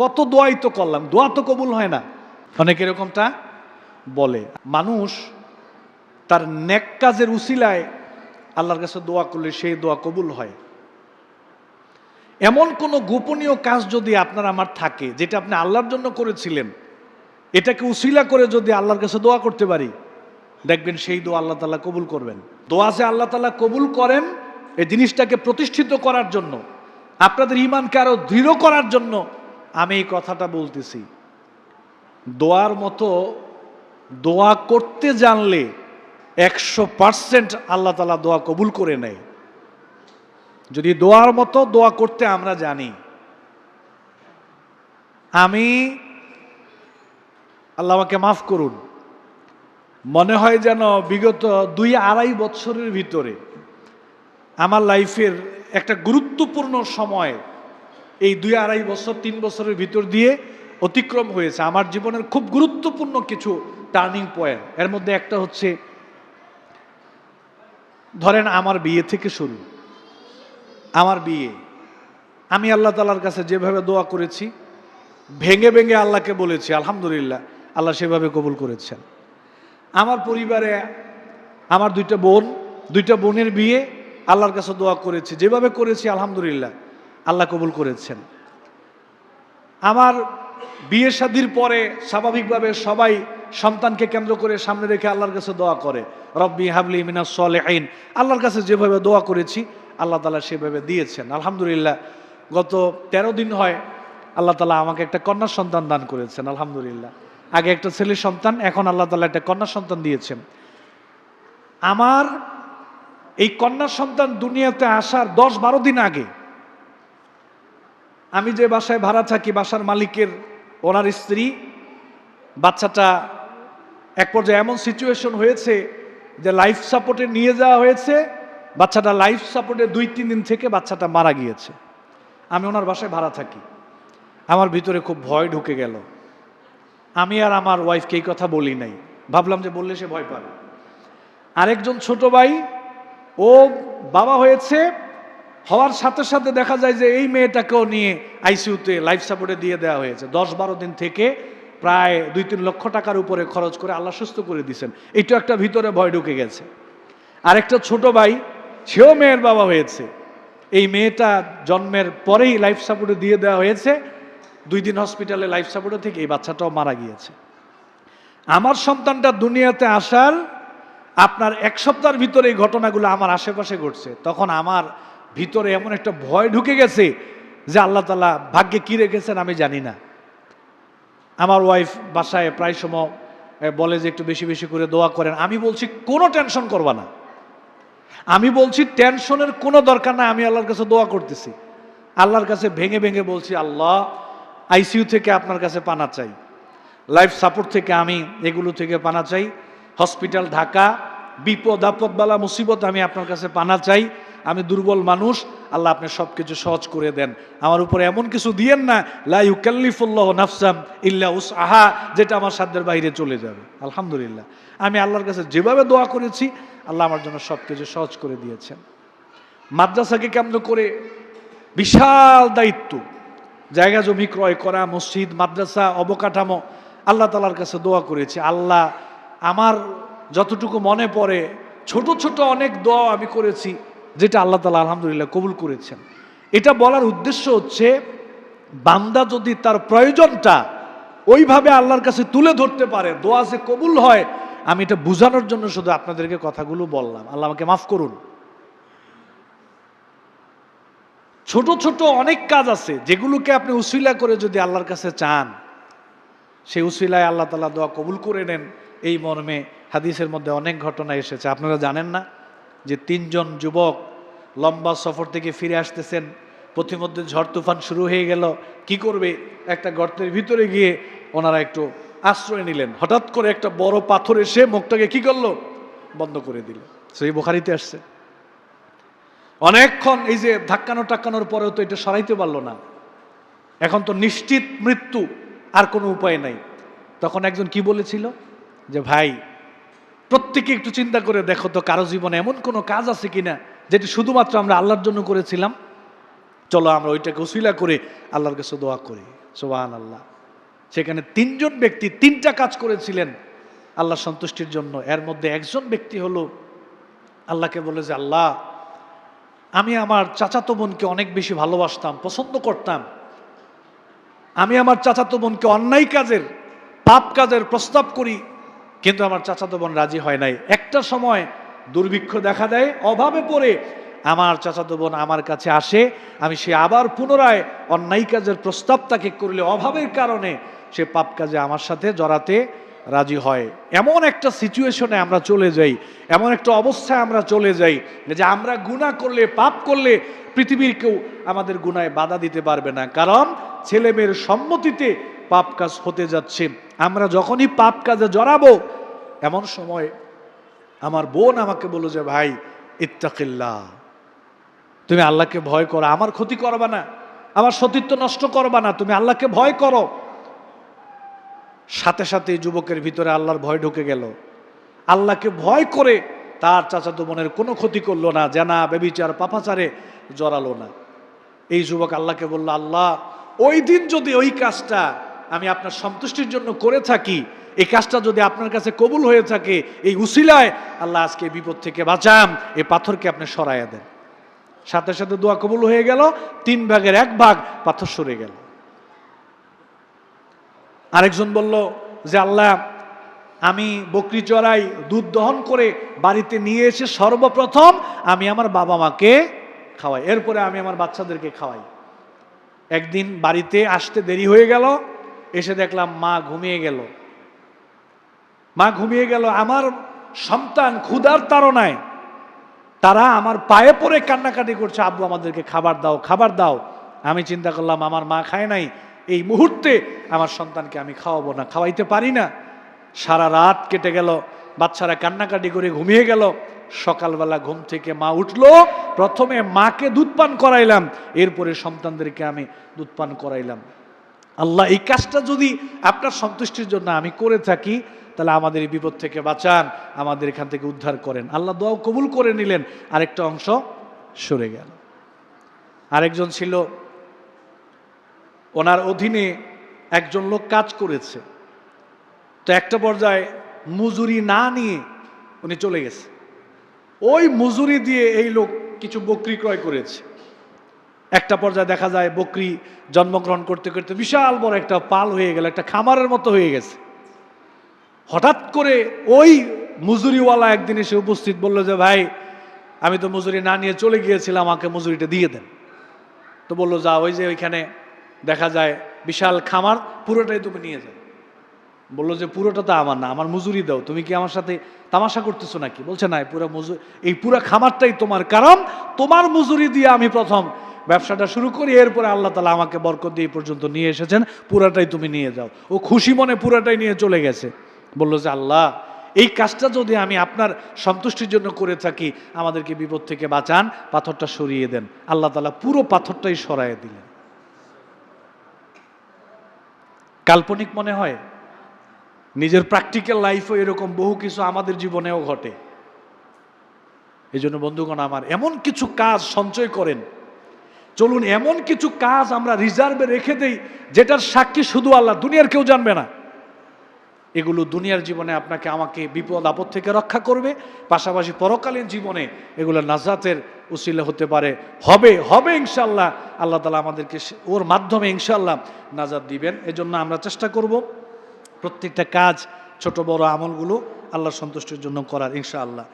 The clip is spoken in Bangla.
কত দোয়াই তো করলাম, দোয়া তো কবুল হয় না। অনেক এরকমটা বলে। মানুষ তার নেক কাজের উসিলায় আল্লাহর কাছে দোয়া করলে সেই দোয়া কবুল হয়। এমন কোনো গোপনীয় কাজ যদি আপনার আমার থাকে যেটা আপনি আল্লাহর জন্য করেছিলেন, এটাকে উসিলা করে যদি আল্লাহর কাছে দোয়া করতে পারি, দেখবেন সেই দোয়া আল্লাহ তাআলা কবুল করবেন। দোয়া যে আল্লাহ তাআলা কবুল করেন, এই জিনিসটাকে প্রতিষ্ঠিত করার জন্য, আপনাদের ঈমানকে আরো দৃঢ় করার জন্য আমি এই কথাটা বলতেছি। দোয়ার মতো দোয়া করতে জানলে 100% আল্লাহ তাআলা দোয়া কবুল করে নেয়। যদি দোয়ার মতো দোয়া করতে আমরা জানি। আমি, আল্লাহ আমাকে মাফ করুন, মনে হয় যেন বিগত 2-2.5 বছরের ভিতরে আমার লাইফের একটা গুরুত্বপূর্ণ সময় এই 2-2.5 বছর 3 বছরের ভিতর দিয়ে অতিক্রম হয়েছে। আমার জীবনের খুব গুরুত্বপূর্ণ কিছু টার্নিং পয়েন্ট। এর মধ্যে একটা হচ্ছে, ধরেন আমার বিয়ে থেকে শুরু। আমার বিয়ে, আমি আল্লাহ তাআলার কাছে যেভাবে দোয়া করেছি, ভেঙে ভেঙে আল্লাহকে বলেছি, আলহামদুলিল্লাহ আল্লাহ সেভাবে কবুল করেছেন। আমার পরিবারে আমার 2টা বোনের বিয়ে আল্লাহর কাছে দোয়া করেছি, যেভাবে করেছি আলহামদুলিল্লাহ আল্লাহ কবুল করেছেন। আমার বিয়ে শাদীর পরে স্বাভাবিকভাবে সবাই সন্তানকে কেন্দ্র করে সামনে রেখে আল্লাহর কাছে দোয়া করে, রব্বি হাবলি মিনাস সলিহিন। আল্লাহর কাছে যেভাবে দোয়া করেছি আল্লাহ তাআলা সেভাবে দিয়েছেন আলহামদুলিল্লাহ। গত 13 দিন হয় আল্লাহ তাআলা আমাকে একটা কন্যা সন্তান দান করেছেন আলহামদুলিল্লাহ। আগে একটা ছেলে সন্তান, এখন আল্লাহ তাআলা একটা কন্যা সন্তান দিয়েছেন। আমার এই কন্যা সন্তান দুনিয়াতে আসার 10-12 দিন আগে আমি যে বাসায় ভাড়া থাকি, বাসার মালিকের ওনার স্ত্রী, বাচ্চাটা এক পর্যায়ে এমন সিচুয়েশন হয়েছে যে লাইফ সাপোর্টে নিয়ে যাওয়া হয়েছে। বাচ্চাটা লাইফ সাপোর্টে 2-3 দিন থেকে বাচ্চাটা মারা গিয়েছে। আমি ওনার বাসায় ভাড়া থাকি। আমার ভিতরে খুব ভয় ঢুকে গেল। আমি আর আমার ওয়াইফকে এই কথা বলি নাই, ভাবলাম যে বললে সে ভয় পাবে। আরেকজন ছোট ভাই, ও বাবা হয়েছে, হওয়ার সাথে সাথে দেখা যায় যে এই মেয়েটাকেও নিয়ে আইসিইউতে লাইফ সাপোর্টে দিয়ে দেওয়া হয়েছে। 10-12 দিন থেকে প্রায় 2-3 লক্ষ টাকার উপরে খরচ করে আল্লাহ সুস্থ করে দিয়েছেন। এইটা একটা ভিতরে ভয় ঢুকে গেছে। আরেকটা ছোট ভাই, সেও মেয়ের বাবা হয়েছে। এই মেয়েটা জন্মের পরেই লাইফ সাপোর্টে দিয়ে দেওয়া হয়েছে। 2 দিন হসপিটালে লাইফ সাপোর্টে থেকে এই বাচ্চাটাও মারা গিয়েছে। আমার সন্তানটা দুনিয়াতে আসার আপনার 1 সপ্তাহের ভিতরে এই ঘটনাগুলো আমার আশেপাশে ঘটছে। তখন আমার ভিতরে এমন একটা ভয় ঢুকে গেছে যে আল্লাহ তাআলা ভাগ্যে কি রেখেছেন আমি জানি না। আমার ওয়াইফ বাসায় প্রায় সময় বলে যে একটু বেশি বেশি করে দোয়া করেন। আমি বলছি কোনো টেনশন করবা না, আমি বলছি টেনশনের কোনো দরকার নাই, আমি আল্লাহর কাছে দোয়া করতেছি। আল্লাহর কাছে ভেঙে ভেঙে বলছি, আল্লাহ আইসিইউ থেকে আপনার কাছে পানা চাই, লাইফ সাপোর্ট থেকে আমি এগুলো থেকে পানা চাই, হসপিটাল ঢাকা, বিপদ আপদ বালা মুসিবত আমি আপনার কাছে পানা চাই। আমি দুর্বল মানুষ, আল্লাহ আপনি সব কিছু সহজ করে দেন, আমার উপরে এমন কিছু দিয়েন না লা ইউকাল্লিফুল্লাহু নাফসান ইল্লা উসআহা, যেটা আমার সাধ্যের বাইরে চলে যাবে। আলহামদুলিল্লাহ আমি আল্লাহর কাছে যেভাবে দোয়া করেছি আল্লাহ আমার জন্য সব কিছু সহজ করে দিয়েছেন। মাদ্রাসাকে কেন্দ্র করে বিশাল দায়িত্ব, জায়গা জমি ক্রয় করা, মসজিদ মাদ্রাসা অবকাঠামো, আল্লাহ তাআলার কাছে দোয়া করেছি। আল্লাহ আমার যতটুকু মনে পড়ে ছোট ছোট অনেক দোয়া আমি করেছি, যেটা আল্লাহ তাআলা আলহামদুলিল্লাহ কবুল করেছেন। এটা বলার উদ্দেশ্য হচ্ছে, বান্দা যদি তার প্রয়োজনটা ওইভাবে আল্লাহর কাছে তুলে ধরতে পারে, দোয়া যে কবুল হয়, আমি এটা বোঝানোর জন্য শুধু আপনাদেরকে কথাগুলো বললাম। আল্লাহ আমাকে মাফ করুন। ছোট ছোট অনেক কাজ আছে যেগুলোকে আপনি উসিলা করে যদি আল্লাহর কাছে চান, সেই উসিলায় আল্লাহ তাআলা দোয়া কবুল করে নেন। এই মর্মে হাদিসের মধ্যে অনেক ঘটনা এসেছে। আপনারা জানেন না যে 3 জন যুবক লম্বা সফর থেকে ফিরে আসতেছেন, পথিমধ্যে ঝড় তুফান শুরু হয়ে গেল। কি করবে, একটা গর্তের ভিতরে গিয়ে ওনারা একটু আশ্রয় নিলেন। হঠাৎ করে একটা বড় পাথর এসে মুখটাকে কি করলো, বন্ধ করে দিল। সেই বুখারীতে আসছে। অনেকক্ষণ এই যে ধাক্কানোর পরেও তো এটা সরাইতে পারলো না। এখন তো নিশ্চিত মৃত্যু, আর কোনো উপায় নাই। তখন একজন কি বলেছিল যে, ভাই প্রত্যেকে একটু চিন্তা করে দেখো তো, কারো জীবনে এমন কোনো কাজ আছে কিনা যেটি শুধুমাত্র আমরা আল্লাহর জন্য করেছিলাম, চলো আমরা ওইটাকে উসিলা করে আল্লাহর কাছে দোয়া করি। সুবহানাল্লাহ। সেখানে তিনজন ব্যক্তি তিনটা কাজ করেছিলেন আল্লাহ সন্তুষ্টির জন্য। এর মধ্যে একজন ব্যক্তি হলো আল্লাহকে বলে যে, আল্লাহ, আমি আমার চাচাতো বোনকে অনেক বেশি ভালোবাসতাম, পছন্দ করতাম। আমি আমার চাচাতো বোনকে অন্যায় কাজের, পাপ কাজের প্রস্তাব করি, কিন্তু আমার চাচাতো বোন রাজি হয় নাই। একটা সময় দুর্ভিক্ষ দেখা দেয়, অভাবে পড়ে আমার চাচাতো বোন আমার কাছে আসে, আমি সে আবার পুনরায় অন্যায় কাজের প্রস্তাব তাকে করলে অভাবের কারণে সে পাপ কাজে আমার সাথে জড়াতে রাজি হয়। এমন একটা সিচুয়েশনে আমরা চলে যাই, এমন একটা অবস্থায় আমরা চলে যাই যে আমরা গুনাহ করলে, পাপ করলে পৃথিবীর কেউ আমাদের গুনায় বাধা দিতে পারবে না, কারণ ছেলে মেয়ের সম্মতিতে পাপ কাজ হতে যাচ্ছে। আমরা যখনই পাপ কাজে জড়াবো, এমন সময় আমার বোন আমাকে বলল যে, ভাই ইত্তাকিল্লাহ, তুমি আল্লাহকে ভয় করো, আমার ক্ষতি করবা না, আমার সতীত্ব নষ্ট করবা না, তুমি আল্লাহকে ভয় করো। সাথে সাথে যুবকের ভিতরে আল্লাহর ভয় ঢুকে গেল। আল্লাহকে ভয় করে তার চাচাতো বোনের কোনো ক্ষতি করলো না, জানা ব্যভিচার পাপাচারে জড়ালো না। এই যুবক আল্লাহকে বলল, আল্লাহ, ওই দিন যদি ওই কাজটা আমি আপনার সন্তুষ্টির জন্য করে থাকি, এই কাজটা যদি আপনার কাছে কবুল হয়ে থাকে, এই উসিলায় আল্লাহ আজকে বিপদ থেকে বাঁচান, এই পাথরকে আপনি সরাইয়া দেন। সাথে সাথে দোয়া কবুল হয়ে গেল, 3 ভাগের 1 ভাগ পাথর সরে গেল। আরেকজন বলল যে, আল্লাহ, আমি বকরি চড়াই, দুধ দহন করে বাড়িতে নিয়ে এসে সর্বপ্রথম আমি আমার বাবা মাকে খাওয়াই, এরপরে আমি আমার বাচ্চাদেরকে খাওয়াই। একদিন বাড়িতে আসতে দেরি হয়ে গেল, এসে দেখলাম মা ঘুমিয়ে গেল। মা ঘুমিয়ে গেল, আমার সন্তান ক্ষুধার তাড়নায় তারা আমার পায়ে পড়ে কান্নাকাটি করছে, আব্বু আমাদেরকে খাবার দাও, খাবার দাও। আমি চিন্তা করলাম আমার মা খায় নাই, এই মুহূর্তে আমার সন্তানকে আমি খাওয়াবো না, খাওয়াইতে পারি না। সারা রাত কেটে গেল, বাচ্চারা কান্নাকাটি করে ঘুমিয়ে গেল। সকালবেলা ঘুম থেকে মা উঠলো, প্রথমে মাকে দুধ পান করাইলাম, এরপরে সন্তানদেরকে আমি দুধ পান করাইলাম। আল্লাহ, এই কাজটা যদি আপনার সন্তুষ্টির জন্য আমি করে থাকি, তাহলে আমাদের এই বিপদ থেকে বাঁচান, আমাদের এখান থেকে উদ্ধার করেন। আল্লাহ দোয়া কবুল করে নিলেন, আরেকটা অংশ সরে গেল। আরেকজন ছিল, ওনার অধীনে একজন লোক কাজ করেছে, তো একটা পর্যায়ে মজুরি না নিয়ে উনি চলে গেছে। ওই মজুরি দিয়ে এই লোক কিছু বকরি ক্রয় করেছে। একটা পর্যায়ে দেখা যায় বকরি জন্মগ্রহণ করতে করতে বিশাল বড় একটা পাল হয়ে গেল, একটা খামারের মতো হয়ে গেছে। হঠাৎ করে ওই মজুরিওয়ালা একদিন এসে উপস্থিত, বলল যে, ভাই, আমি তো মজুরি না নিয়ে চলে গিয়েছিলাম, আমাকে মজুরিটা দিয়ে দেন। তো বললো, যা, ওই যে ওইখানে দেখা যায় বিশাল খামার, পুরোটাই তুমি নিয়ে যাও। বললো যে, পুরোটা তো আমার না, আমার মজুরি দাও, তুমি কি আমার সাথে তামাশা করতেছো নাকি? বলছে, না, এই পুরো খামারটাই তোমার, কারণ তোমার মজুরি দিয়ে আমি প্রথম ব্যবসাটা শুরু করি, এরপরে আল্লাহ তাআলা আমাকে বরকত দিয়ে এই পর্যন্ত নিয়ে এসেছেন, পুরাটাই তুমি নিয়ে যাও। ও খুশি মনে পুরাটাই নিয়ে চলে গেছে। বললো যে, আল্লাহ, এই কাজটা যদি আমি আপনার সন্তুষ্টির জন্য করে থাকি, আমাদেরকে বিপদ থেকে বাঁচান, পাথরটা সরিয়ে দেন। আল্লাহ তাআলা পুরো পাথরটাই সরাইয়ে দিলেন। কাল্পনিক মনে হয়, নিজের প্র্যাকটিক্যাল লাইফে এরকম বহু কিছু আমাদের জীবনেও ঘটে। এই জন্য বন্ধুগণ আমার, এমন কিছু কাজ সঞ্চয় করেন, চলুন এমন কিছু কাজ আমরা রিজার্ভে রেখে দেই, যেটার সাক্ষী শুধু আল্লাহ, দুনিয়ার কেউ জানবে না। এগুলো দুনিয়ার জীবনে আপনাকে আমাকে বিপদ আপদ থেকে রক্ষা করবে, পাশাপাশি পরকালীন জীবনে এগুলো নাজাতের উসিলা হতে পারে, হবে ইনশাআল্লাহ। আল্লাহ তাআলা আমাদেরকে ওর মাধ্যমে ইনশাআল্লাহ নাজাত দিবেন। এজন্য আমরা চেষ্টা করব প্রত্যেকটা কাজ, ছোট বড় আমলগুলো আল্লাহর সন্তুষ্টির জন্য করার ইনশাআল্লাহ।